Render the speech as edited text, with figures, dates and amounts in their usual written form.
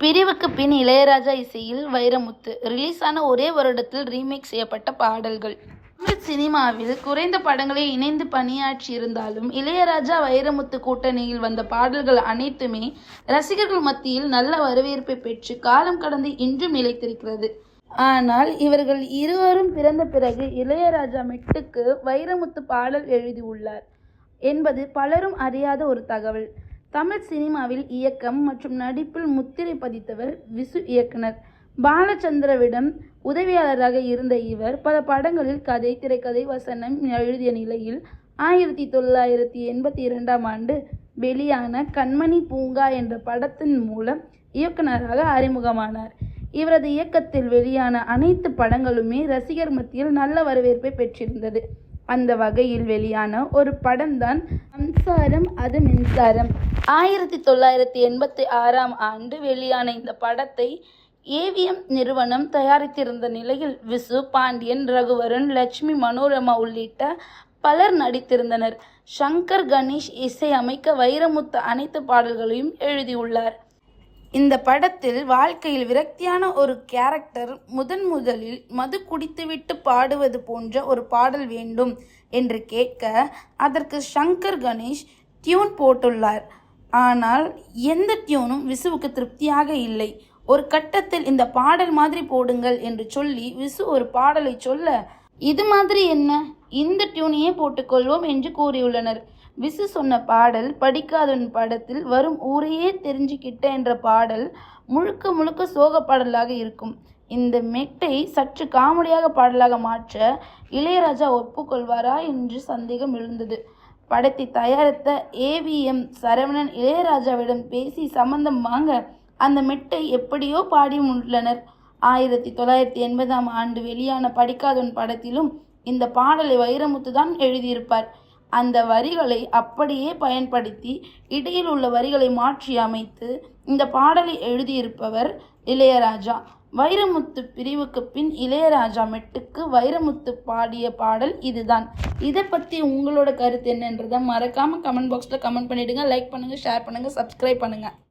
பிரிவுக்கு பின் இளையராஜா இசையில் வைரமுத்து ரிலீஸ் ஆன ஒரே வருடத்தில் ரீமேக் செய்யப்பட்ட பாடல்கள். தமிழ் சினிமாவில் குறைந்த படங்களில் இணைந்து பணியாற்றியிருந்தாலும் இளையராஜா வைரமுத்து கூட்டணியில் வந்த பாடல்கள் அனைத்துமே ரசிகர்கள் மத்தியில் நல்ல வரவேற்பை பெற்று காலம் கடந்து இன்றும் நிலைத்திருக்கிறது. ஆனால் இவர்கள் இருவரும் பிறந்த பிறகு இளையராஜா மெட்டுக்கு வைரமுத்து பாடல் எழுதியுள்ளார் என்பது பலரும் அறியாத ஒரு தகவல். தமிழ் சினிமாவில் இயக்கம் மற்றும் நடிப்பில் முத்திரை பதித்தவர் விசு இயக்குனர். பாலச்சந்திரவிடம் உதவியாளராக இருந்த இவர் பல படங்களில் கதை, திரைக்கதை, வசனம் எழுதிய நிலையில் 1982ஆம் ஆண்டு வெளியான கண்மணி பூங்கா என்ற படத்தின் மூலம் இயக்குனராக அறிமுகமானார். இவரது இயக்கத்தில் வெளியான அனைத்து படங்களுமே ரசிகர் மத்தியில் நல்ல வரவேற்பை பெற்றிருந்தது. அந்த வகையில் வெளியான ஒரு படம்தான் சம்சாரம் அது மின்சாரம். 1986ஆம் ஆண்டு வெளியான இந்த படத்தை ஏவிஎம் நிறுவனம் தயாரித்திருந்த நிலையில் விசு, பாண்டியன், ரகுவரன், லட்சுமி மனோரமா உள்ளிட்ட பலர் நடித்திருந்தனர். சங்கர் கணேஷ் இசையமைக்க வைரமுத்து அனைத்து பாடல்களையும் எழுதியுள்ளார். இந்த படத்தில் வாழ்க்கையில் விரக்தியான ஒரு கேரக்டர் முதலில் மது குடித்துவிட்டு பாடுவது போன்ற ஒரு பாடல் வேண்டும் என்று கேட்க அதற்கு சங்கர் கணேஷ் டியூன் போட்டுள்ளார். ஆனால் எந்த டியூனும் விசுவுக்கு திருப்தியாக இல்லை. ஒரு கட்டத்தில் இந்த பாடல் மாதிரி போடுங்கள் என்று சொல்லி விசு ஒரு பாடலை சொல்ல, இது மாதிரி என்ன, இந்த டியூனையே போட்டுக்கொள்வோம் என்று கூறியுள்ளனர். விசு சொன்ன பாடல் படிக்காதவன் படத்தில் வரும் ஊரையே தெரிஞ்சுக்கிட்ட என்ற பாடல் முழுக்க முழுக்க சோக பாடலாக இருக்கும். இந்த மெட்டை சற்று காமெடியாக பாடலாக மாற்ற இளையராஜா ஒப்புக்கொள்வாரா என்று சந்தேகம் எழுந்தது. படத்தை தயாரித்த ஏவிஎம் சரவணன் இளையராஜாவிடம் பேசி சம்மந்தம் வாங்க அந்த மெட்டை எப்படியோ பாடியுள்ளனர். 1980ஆம் ஆண்டு வெளியான படிக்காதவன் படத்திலும் இந்த பாடலை வைரமுத்து தான் எழுதியிருப்பார். அந்த வரிகளை அப்படியே பயன்படுத்தி இடையில் உள்ள வரிகளை மாற்றி அமைத்து இந்த பாடலை எழுதியிருப்பவர் இளையராஜா. வைரமுத்து பிரிவுக்கு பின் இளையராஜா மெட்டுக்கு வைரமுத்து பாடிய பாடல் இதுதான். இதை பற்றி உங்களோட கருத்து என்னன்றதை மறக்காமல் கமெண்ட் பாக்ஸில் கமெண்ட் பண்ணிவிடுங்க. லைக் பண்ணுங்கள், ஷேர் பண்ணுங்கள், சப்ஸ்கிரைப் பண்ணுங்கள்.